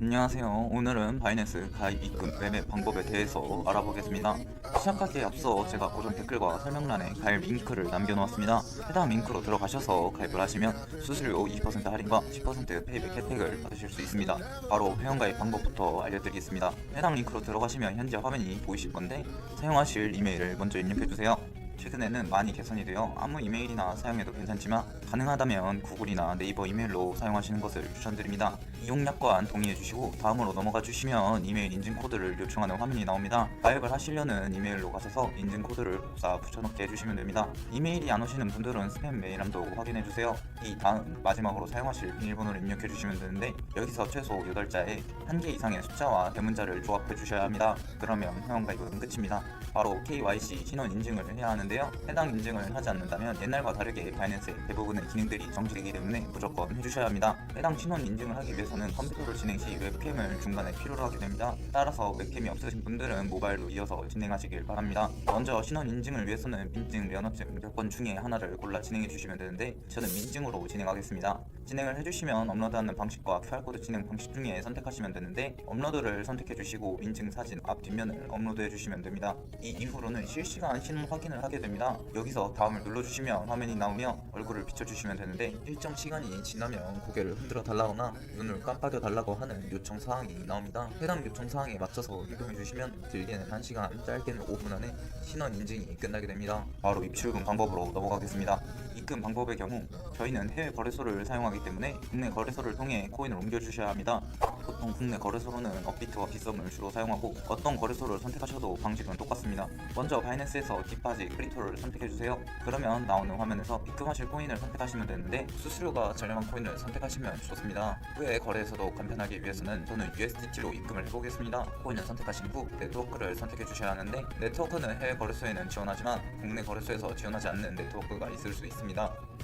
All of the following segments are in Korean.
안녕하세요. 오늘은 바이낸스 가입 입금 매매 방법에 대해서 알아보겠습니다. 시작하기에 앞서 제가 고정 댓글과 설명란에 가입 링크를 남겨놓았습니다. 해당 링크로 들어가셔서 가입을 하시면 수수료 2% 할인과 10% 페이백 혜택을 받으실 수 있습니다. 바로 회원가입 방법부터 알려드리겠습니다. 해당 링크로 들어가시면 현재 화면이 보이실 건데 사용하실 이메일을 먼저 입력해주세요. 최근에는 많이 개선이 되어 아무 이메일이나 사용해도 괜찮지만 가능하다면 구글이나 네이버 이메일로 사용하시는 것을 추천드립니다. 이용약관 동의해주시고 다음으로 넘어가 주시면 이메일 인증 코드를 요청하는 화면이 나옵니다. 가입을 하시려는 이메일로 가셔서 인증 코드를 복사 붙여넣기 해주시면 됩니다. 이메일이 안 오시는 분들은 스팸 메일함도 확인해주세요. 이 다음 마지막으로 사용하실 비밀번호를 입력해주시면 되는데 여기서 최소 8자에 1개 이상의 숫자와 대문자를 조합해주셔야 합니다. 그러면 회원가입은 끝입니다. 바로 KYC 신원 인증을 해야 하는데요. 해당 인증을 하지 않는다면 옛날과 다르게 바이낸스의 대부분의 기능들이 정지되기 때문에 무조건 해주셔야 합니다. 해당 신원 인증을 하기 위해서는 컴퓨터로 진행 시 웹캠을 중간에 필요로 하게 됩니다. 따라서 웹캠이 없으신 분들은 모바일로 이어서 진행하시길 바랍니다. 먼저 신원 인증을 위해서는 민증, 면허증 몇 건 중에 하나를 골라 진행해 주시면 되는데 저는 민증으로 진행하겠습니다. 진행을 해주시면 업로드하는 방식과 QR코드 진행 방식 중에 선택하시면 되는데 업로드를 선택해 주시고 민증 사진 앞 뒷면을 업로드해 주시면 됩니다. 이 이후로는 실시간 신원 확인을 하게 됩니다. 여기서 다음을 눌러주시면 화면이 나오며 얼굴을 비춰주시면 되는데 일정 시간이 지나면 고개를 흔들어 달라거나 눈을 깜빡여 달라고 하는 요청 사항이 나옵니다. 해당 요청 사항에 맞춰서 이동해 주시면 길게는 1시간, 짧게는 5분 안에 신원 인증이 끝나게 됩니다. 바로 입출금 방법으로 넘어가겠습니다. 입금 방법의 경우 저희는 해외 거래소를 사용하기 때문에 국내 거래소를 통해 코인을 옮겨주셔야 합니다. 보통 국내 거래소로는 업비트와 빗썸을 주로 사용하고 어떤 거래소를 선택하셔도 방식은 똑같습니다. 먼저 바이낸스에서 디파짓 크립토를 선택해주세요. 그러면 나오는 화면에서 입금하실 코인을 선택하시면 되는데 수수료가 저렴한 코인을 선택하시면 좋습니다. 후에 거래에서도 간편하기 위해서는 저는 USDT로 입금을 해보겠습니다. 코인을 선택하신 후 네트워크를 선택해주셔야 하는데 네트워크는 해외 거래소에는 지원하지만 국내 거래소에서 지원하지 않는 네트워크가 있을 수 있습니다.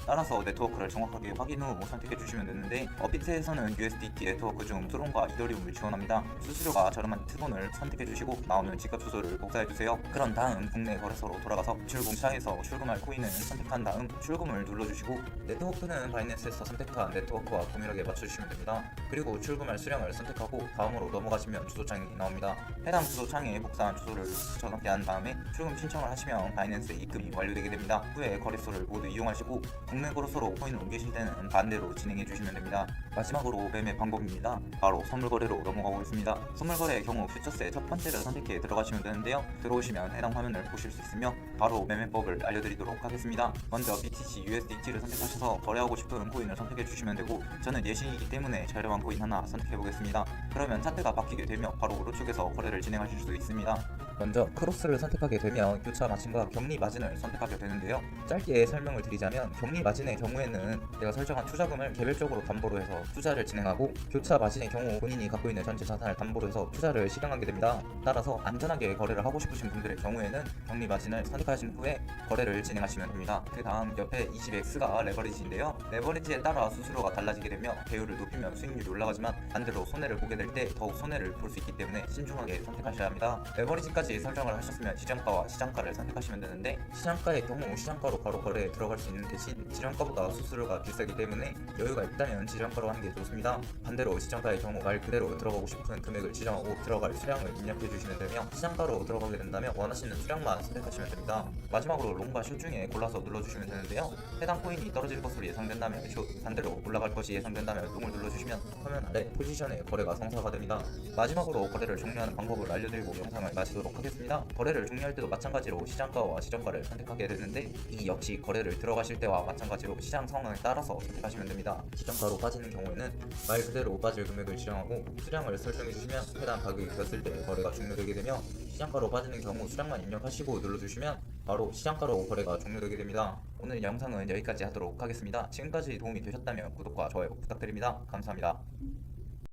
따라서 네트워크를 정확하게 확인 후 선택해주시면 되는데 업비트에서는 USDT 네트워크 중 트론과 이더리움을 지원합니다. 수수료가 저렴한 트론을 선택해주시고 나오는 지갑 주소를 복사해주세요. 그런 다음 국내 거래소로 돌아가서 출금창에서 출금할 코인을 선택한 다음 출금을 눌러주시고 네트워크는 바이낸스에서 선택한 네트워크와 동일하게 맞춰주시면 됩니다. 그리고 출금할 수량을 선택하고 다음으로 넘어가시면 주소창이 나옵니다. 해당 주소창에 복사한 주소를 붙여넣기 한 다음에 출금 신청을 하시면 바이낸스에 입금이 완료되게 됩니다. 후에 거래소를 모두 이용하시고 국내 거래소로 코인을 옮기실 때는 반대로 진행해 주시면 됩니다. 마지막으로 매매 방법입니다. 바로 선물 거래로 넘어가 보겠습니다. 선물 거래의 경우 퓨처스의 첫 번째를 선택해 들어가시면 되는데요. 들어오시면 해당 화면을 보실 수 있으며 바로 매매법을 알려드리도록 하겠습니다. 먼저 BTC, USDT를 선택하셔서 거래하고 싶은 코인을 선택해 주시면 되고 저는 예신이기 때문에 저렴한 코인 하나 선택해 보겠습니다. 그러면 차트가 바뀌게 되며 바로 오른쪽에서 거래를 진행하실 수 있습니다. 먼저 크로스를 선택하게 되면 교차 마진과 격리 마진을 선택하게 되는데요. 짧게 설명을 드리자면 격리 마진의 경우에는 내가 설정한 투자금을 개별적으로 담보로 해서 투자를 진행하고 교차 마진의 경우 본인이 갖고 있는 전체 자산을 담보로 해서 투자를 실행하게 됩니다. 따라서 안전하게 거래를 하고 싶으신 분들의 경우에는 격리 마진을 선택하신 후에 거래를 진행하시면 됩니다. 그 다음 옆에 20X가 레버리지인데요. 레버리지에 따라 수수료가 달라지게 되며 배율을 높이면 수익률이 올라가지만 반대로 손해를 보게 될 때 더욱 손해를 볼 수 있기 때문에 신중하게 선택하셔야 합니다. 레버리지까지 설정을 하셨으면 시장가와 시장가를 선택하시면 되는데 시장가의 경우 시장가로 바로 거래에 들어갈 수 있는 대신 시장가보다 수수료가 비싸기 때문에 여유가 있다면 시장가로 하는 게 좋습니다. 반대로 시장가의 경우 말 그대로 들어가고 싶은 금액을 지정하고 들어갈 수량을 입력해 주시면 되며 시장가로 들어가게 된다면 원하시는 수량만 선택하시면 됩니다. 마지막으로 롱과 숏 중에 골라서 눌러주시면 되는데요. 해당 코인이 떨어질 것으로 예상된다면 숏, 반대로 올라갈 것이 예상된다면 롱을 눌러주시면 화면 아래 포지션의 거래가 성사가 됩니다. 마지막으로 거래를 종료하는 방법을 알려드리고 영상을 마치도록 하겠습니다. 거래를 종료할 때도 마찬가지로 시장가와 시정가를 선택하게 되는데 이 역시 거래를 들어가실 때와 마찬가지로 시장 상황에 따라서 선택하시면 됩니다. 시장가로 빠지는 경우에는 말 그대로 빠질 금액을 지정하고 수량을 설정해 주시면 해당 가격이 되었을 때 거래가 종료되게 되며 시장가로 빠지는 경우 수량만 입력하시고 눌러주시면 바로 시장가로 거래가 종료되게 됩니다. 오늘 영상은 여기까지 하도록 하겠습니다. 지금까지 도움이 되셨다면 구독과 좋아요 부탁드립니다. 감사합니다.